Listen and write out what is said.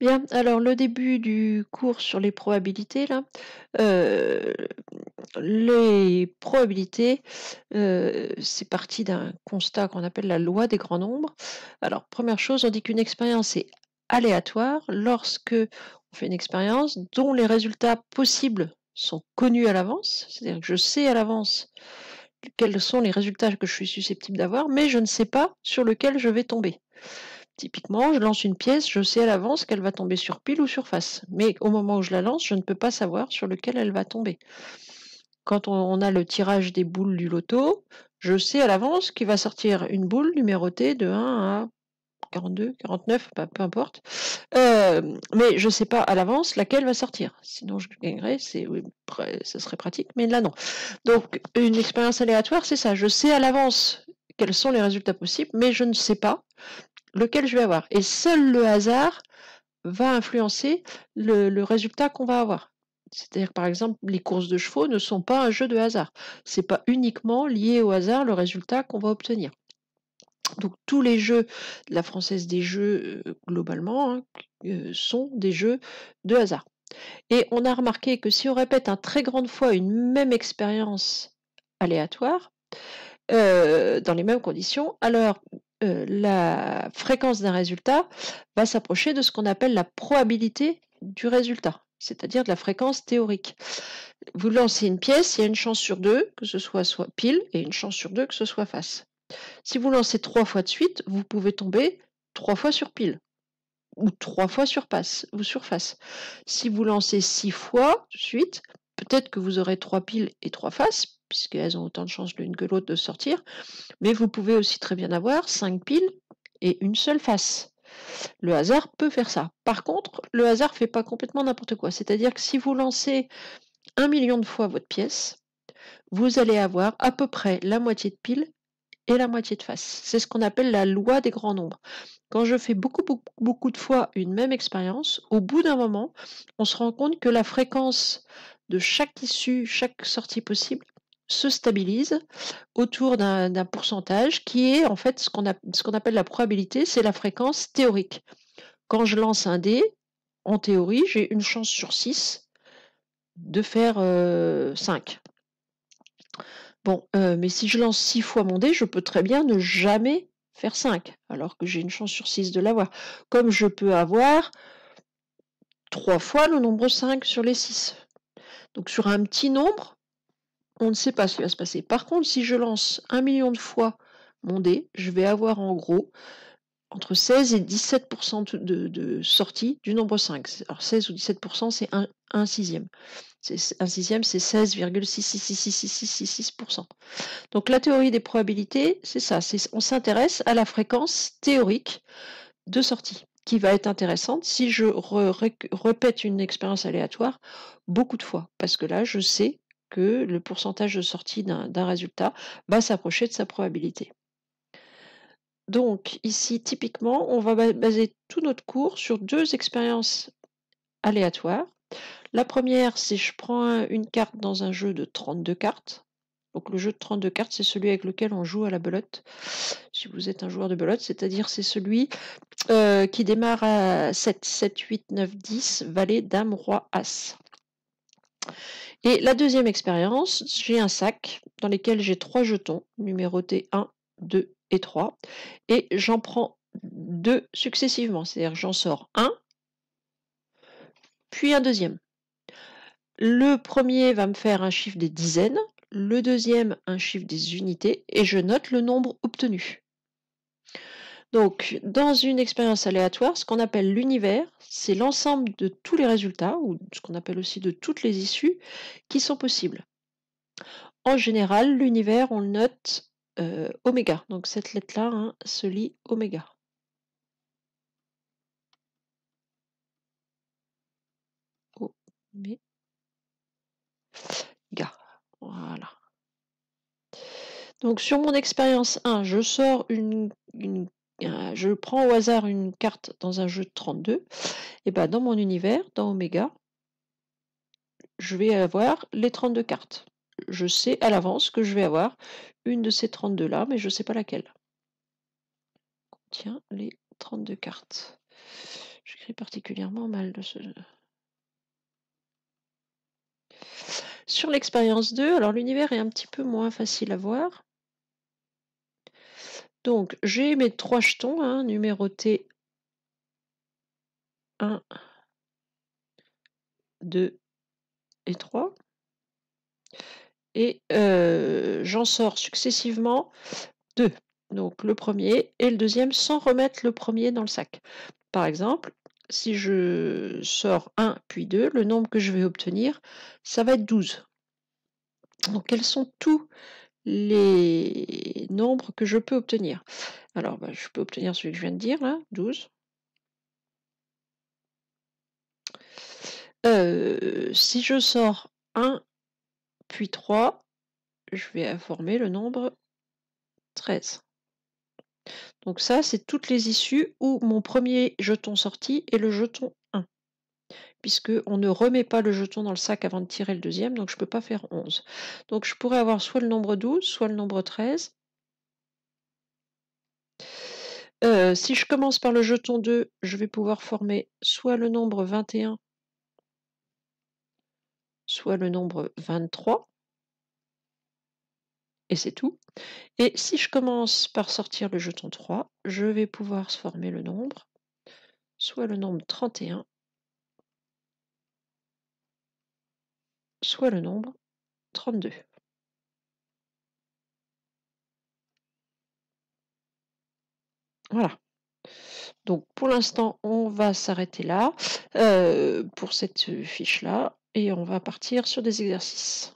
Bien, alors le début du cours sur les probabilités là, heu, les probabilités, c'est parti d'un constat qu'on appelle la loi des grands nombres. Alors première chose, on dit qu'une expérience est aléatoire lorsque on fait une expérience dont les résultats possibles sont connus à l'avance, c'est-à-dire que je sais à l'avance quels sont les résultats que je suis susceptible d'avoir, mais je ne sais pas sur lequel je vais tomber. Typiquement, je lance une pièce, je sais à l'avance qu'elle va tomber sur pile ou sur face. Mais au moment où je la lance, je ne peux pas savoir sur lequel elle va tomber. Quand on a le tirage des boules du loto, je sais à l'avance qu'il va sortir une boule numérotée de 1 à 42, 49, peu importe. Mais je ne sais pas à l'avance laquelle va sortir. Sinon, je gagnerais, oui, ce serait pratique, mais là, non. Donc, une expérience aléatoire, c'est ça. Je sais à l'avance quels sont les résultats possibles, mais je ne sais pas lequel je vais avoir. Et seul le hasard va influencer le résultat qu'on va avoir. C'est-à-dire, par exemple, les courses de chevaux ne sont pas un jeu de hasard. C'est pas uniquement lié au hasard le résultat qu'on va obtenir. Donc tous les jeux, la Française des jeux, globalement, hein, sont des jeux de hasard. Et on a remarqué que si on répète un très grande fois une même expérience aléatoire, dans les mêmes conditions, alors la fréquence d'un résultat va s'approcher de ce qu'on appelle la probabilité du résultat, c'est-à-dire de la fréquence théorique. Vous lancez une pièce, il y a une chance sur deux que ce soit pile et une chance sur deux que ce soit face. Si vous lancez 3 fois de suite, vous pouvez tomber 3 fois sur pile ou 3 fois sur face. Si vous lancez 6 fois de suite, peut-être que vous aurez 3 piles et 3 faces, puisqu'elles ont autant de chances l'une que l'autre de sortir, mais vous pouvez aussi très bien avoir 5 piles et une seule face. Le hasard peut faire ça. Par contre, le hasard ne fait pas complètement n'importe quoi. C'est-à-dire que si vous lancez 1 million de fois votre pièce, vous allez avoir à peu près la moitié de piles et la moitié de face. C'est ce qu'on appelle la loi des grands nombres. Quand je fais beaucoup de fois une même expérience, au bout d'un moment, on se rend compte que la fréquence de chaque issue, chaque sortie possible, se stabilise autour d'un pourcentage qui est en fait ce qu'on appelle la probabilité, c'est la fréquence théorique. Quand je lance un dé, en théorie, j'ai une chance sur 6 de faire 5. Bon, mais si je lance 6 fois mon dé, je peux très bien ne jamais faire 5, alors que j'ai une chance sur 6 de l'avoir. Comme je peux avoir 3 fois le nombre 5 sur les 6. Donc sur un petit nombre, on ne sait pas ce qui va se passer. Par contre, si je lance 1 million de fois mon dé, je vais avoir en gros entre 16 et 17% de sortie du nombre 5. Alors 16 ou 17%, c'est un sixième. Un sixième, c'est 16,6666666%. Donc la théorie des probabilités, c'est ça, on s'intéresse à la fréquence théorique de sortie, qui va être intéressante si je répète une expérience aléatoire beaucoup de fois, parce que là, je sais que le pourcentage de sortie d'un résultat va s'approcher de sa probabilité. Donc ici, typiquement, on va baser tout notre cours sur 2 expériences aléatoires. La première, c'est je prends une carte dans un jeu de 32 cartes. Donc le jeu de 32 cartes, c'est celui avec lequel on joue à la belote. Si vous êtes un joueur de belote, c'est-à-dire c'est celui qui démarre à 7, 7, 8, 9, 10, valet, dame, roi, as. Et la deuxième expérience, j'ai un sac dans lequel j'ai 3 jetons, numérotés 1, 2 et 3, et j'en prends 2 successivement, c'est-à-dire j'en sors un, puis un deuxième. Le premier va me faire un chiffre des dizaines, le deuxième un chiffre des unités, et je note le nombre obtenu. Donc, dans une expérience aléatoire, ce qu'on appelle l'univers, c'est l'ensemble de tous les résultats, ou ce qu'on appelle aussi de toutes les issues, qui sont possibles. En général, l'univers, on le note oméga. Donc cette lettre-là hein, se lit oméga. Oméga. Voilà. Donc sur mon expérience 1, je sors je prends au hasard une carte dans un jeu de 32. Et ben dans mon univers, dans oméga, je vais avoir les 32 cartes. Je sais à l'avance que je vais avoir une de ces 32 là, mais je ne sais pas laquelle. Contient les 32 cartes. J'écris particulièrement mal de ce Sur l'expérience 2, alors l'univers est un petit peu moins facile à voir. Donc j'ai mes 3 jetons, hein, numérotés 1, 2 et 3 et j'en sors successivement 2. Donc le premier et le deuxième sans remettre le premier dans le sac. Par exemple, si je sors 1 puis 2, le nombre que je vais obtenir, ça va être 12. Donc quels sont tous les nombres que je peux obtenir? Alors bah, je peux obtenir celui que je viens de dire là, 12. Si je sors 1 puis 3, je vais former le nombre 13. Donc ça, c'est toutes les issues où mon premier jeton sorti est le jeton 1. Puisqu'on ne remet pas le jeton dans le sac avant de tirer le deuxième, donc je ne peux pas faire 11. Donc je pourrais avoir soit le nombre 12, soit le nombre 13. Si je commence par le jeton 2, je vais pouvoir former soit le nombre 21, soit le nombre 23. Et c'est tout. Et si je commence par sortir le jeton 3, je vais pouvoir former le nombre, soit le nombre 31, soit le nombre 32. Voilà. Donc pour l'instant, on va s'arrêter là pour cette fiche-là et on va partir sur des exercices.